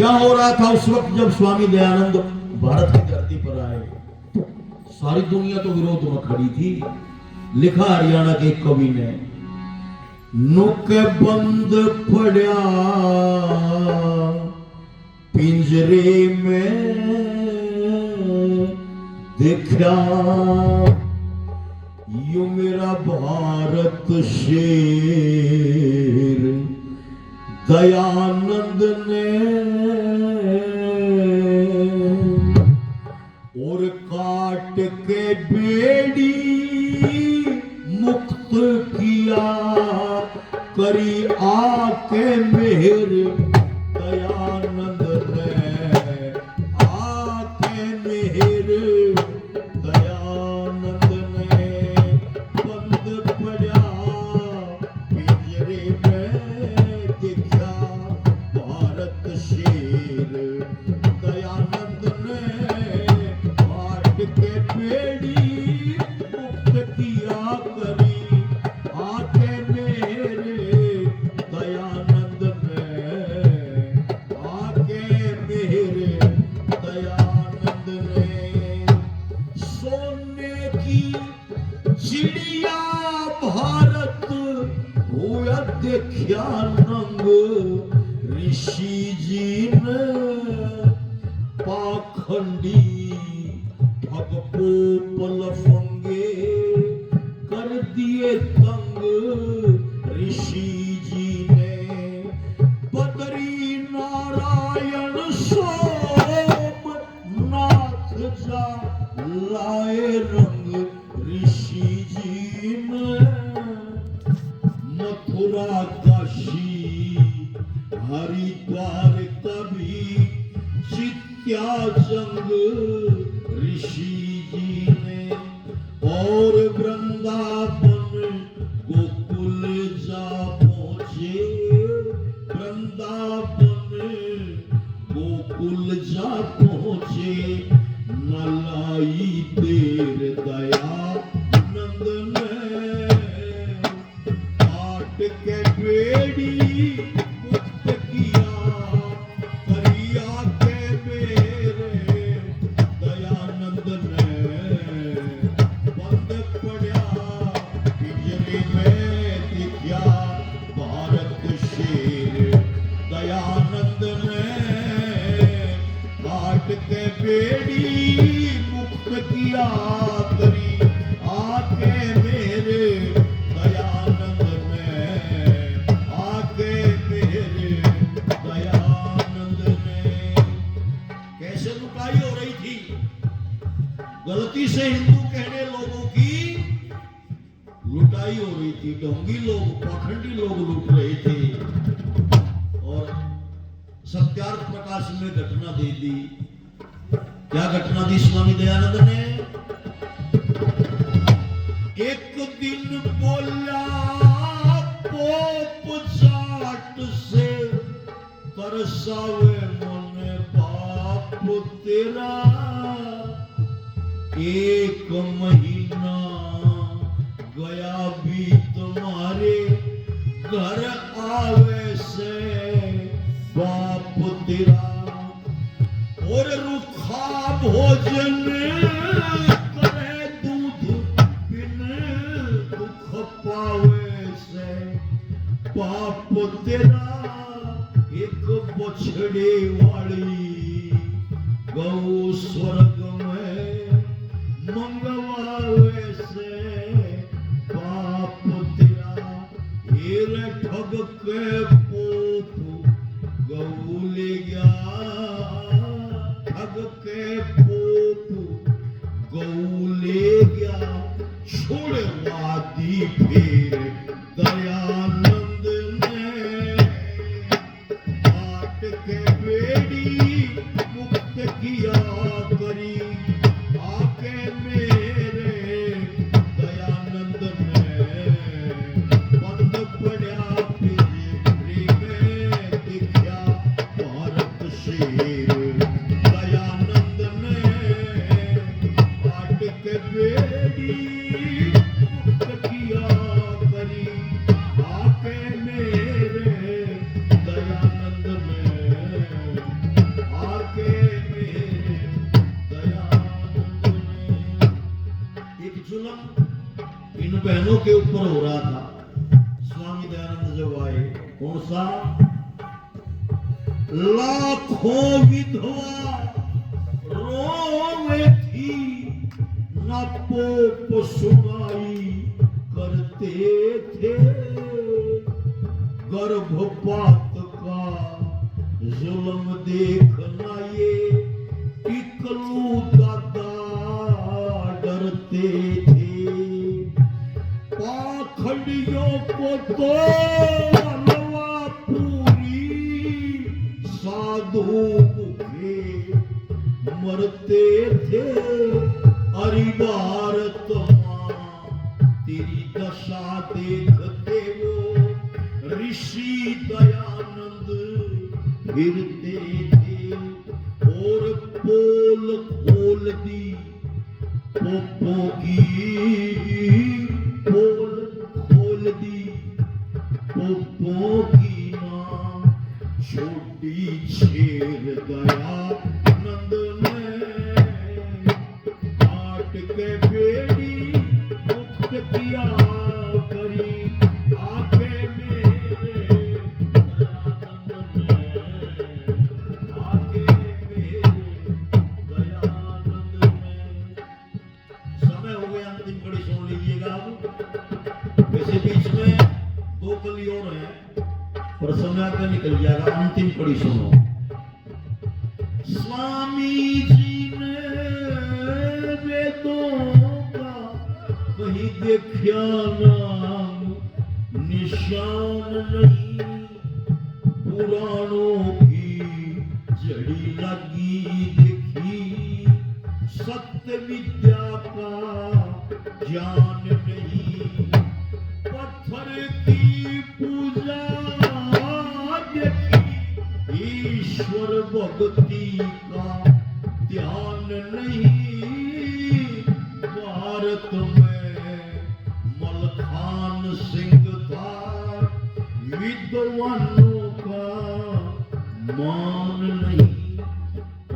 क्या हो रहा था उस वक्त जब स्वामी दयानंद भारत की धरती पर आए? सारी दुनिया तो विरोध में खड़ी थी। लिखा हरियाणा के कवि ने, नुके बंद पड़ा पिंजरे में देखा यू मेरा भारत शेर दयानंद ने, और काट के बेड़ी मुक्त किया करी आके मेहर दयानंद ने, आके मेहर दयानंद ने। बंद पड़ा पिंजरे में देखा भारत शेर दयानंद ने, काट के बेड़ी मुक्त किया करी आके मेरे दयानंद ने, आके मेरे दयानंद ने। सोने की चिड़िया भारत हुआ देखा नंग, ऋषि जी ने पाखंडी भगपोपल फंगे कर दिए तंग, ऋषि जी ने बदरी नारायण सोमनाथ जा लाए रंग, ऋषि जी ने मथुरा काशी हरिद्वार कभी जित्या जंग, ऋषि जी ने। और वृंदावन गोकुल जा पहुंचे, वृंदावन गोकुल जा पहुंचे, न लाई देर दयानंद ने, काट के बेड़ी मुक्त किया करिया के मेरे दयानंद ने। बंद पड़ा पिंजरे में देखा भारत शेर दयानंद ने, काट के बेड़ी मुक्त किया करी आके मेरे दयानंद ने, आके मेरे दयानंद ने। कैसे लुटाई हो रही थी? गलती से हिंदू कहने लोगों की लुटाई हो रही थी। ढोंगी लोग, पाखंडी लोग लूट रहे थे। और सत्यार्थ प्रकाश में घटना दे दी। क्या घटना दी स्वामी दयानंद ने? एक दिन बोला पोप जाट से, तरसावे मन बाप तेरा, एक महीना गया भी तुम्हारे घर आवे से बाप तेरा, और रुखा भोजन करे दूध बिन दुख पावे से बाप तेरा, एक बछड़े वाली गौ स्वर्ग में मंगवावे से बाप तेरा, हीर ठग के पोप गऊ ले गया, ठग के पोप गऊ ले गया, छोड़वादी फिर दयानंद ने, काट के बेड़ी मुक्त किया करी आके मेरे दयानंद ने। बंद पड़ा पिंजरे में के ऊपर हो रहा था। स्वामी दयानंद जब आए, कौन सा? लाखों विधवा रोवे थी, न पोप सुनाई करते थे। गर्भपात का जुल्म देखना ये टिकलू दादा डरते थे। पाखंडियों को तो हलवा पूरी साधु भूखे मरते थे। अरे भारत मां तेरी दशा देखते वो ऋषि दयानंद फिरते थे। और पोल खोल दी पोपो की, पोल खोल दी पोपो की मां। छोटी छेड़ दयानंद ने काट के बेड़ी मुक्त किया करी। आके मेरे दयानंद ने, आके मेरे दयानंद ने। समय हो गया, अंतिम कड़ी सुन लीजिएगा। वैसे बीच में 2 कली और है पर समय आगे निकल जाएगा। अंतिम कड़ी सुनो। स्वामी जी ने वेदों का कहीं देखा नाम निशान नहीं। पुराणों की जड़ी लगी देखी, सत्य विद्या का ज्ञान नहीं। पत्थर की पूजा देखी, ईश्वर भक्ति का ध्यान नहीं। भारत में मलखान सिंह था, विद्वानों का मान नहीं।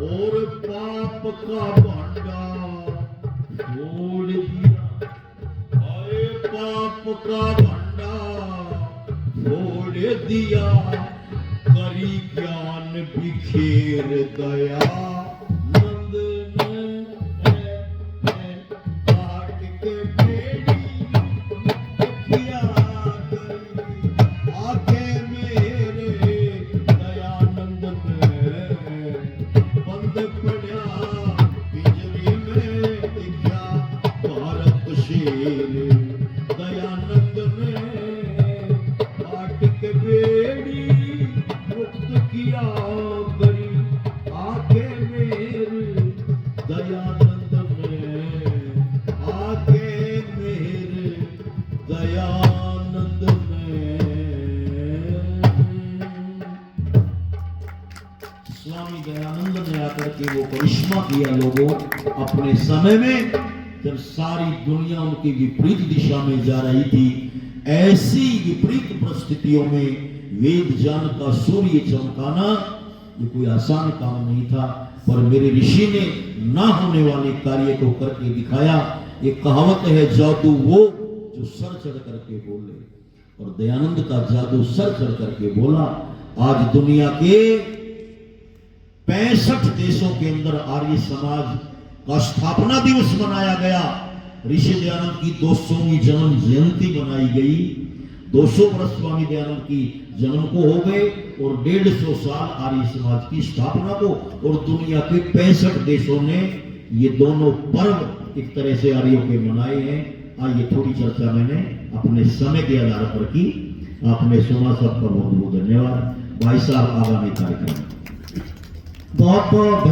और पाप का भांडा फोड़ दिया, आए पाप का भांडा फोड़ दिया। करी ज्ञान बिखेर दयानंद ने, काट के बेड़ी किया करी। आके मेरे दयानंद ने बंद पड़ा पिंजरे में, दिखा भारत शेर। दयानंद ने काट के बेड़ी मुक्त किया करी। आके मेरे दयानंद ने, आके मेरे दयानंद ने। स्वामी दयानंद ने आकर के वो करिश्मा किया लोगों अपने समय में, जब सारी दुनिया उनकी विपरीत दिशा में जा रही थी। ऐसी विपरीत परिस्थितियों में वेद ज्ञान का सूर्य चमकाना ये कोई आसान काम नहीं था, पर मेरे ऋषि ने ना होने वाले कार्य को करके दिखाया। ये कहावत है, जादू वो जो सर चढ़ करके बोले, और दयानंद का जादू सर चढ़ करके बोला। आज दुनिया के 65 देशों के अंदर आर्य समाज का स्थापना दिवस मनाया गया। ऋषि दयानंद की 200वीं जन्म जयंती मनाई गई। 200 वर्ष स्वामी दयानंद की जन्म को हो गए और 150 साल आर्य समाज की स्थापना को, और दुनिया के 65 देशों ने ये दोनों पर्व एक तरह से आर्यों के मनाए हैं। आइए थोड़ी चर्चा मैंने अपने समय के आधार पर की, आपने सुना। सबका बहुत बहुत धन्यवाद। भाई साहब आगामी कार्यक्रम बहुत बहुत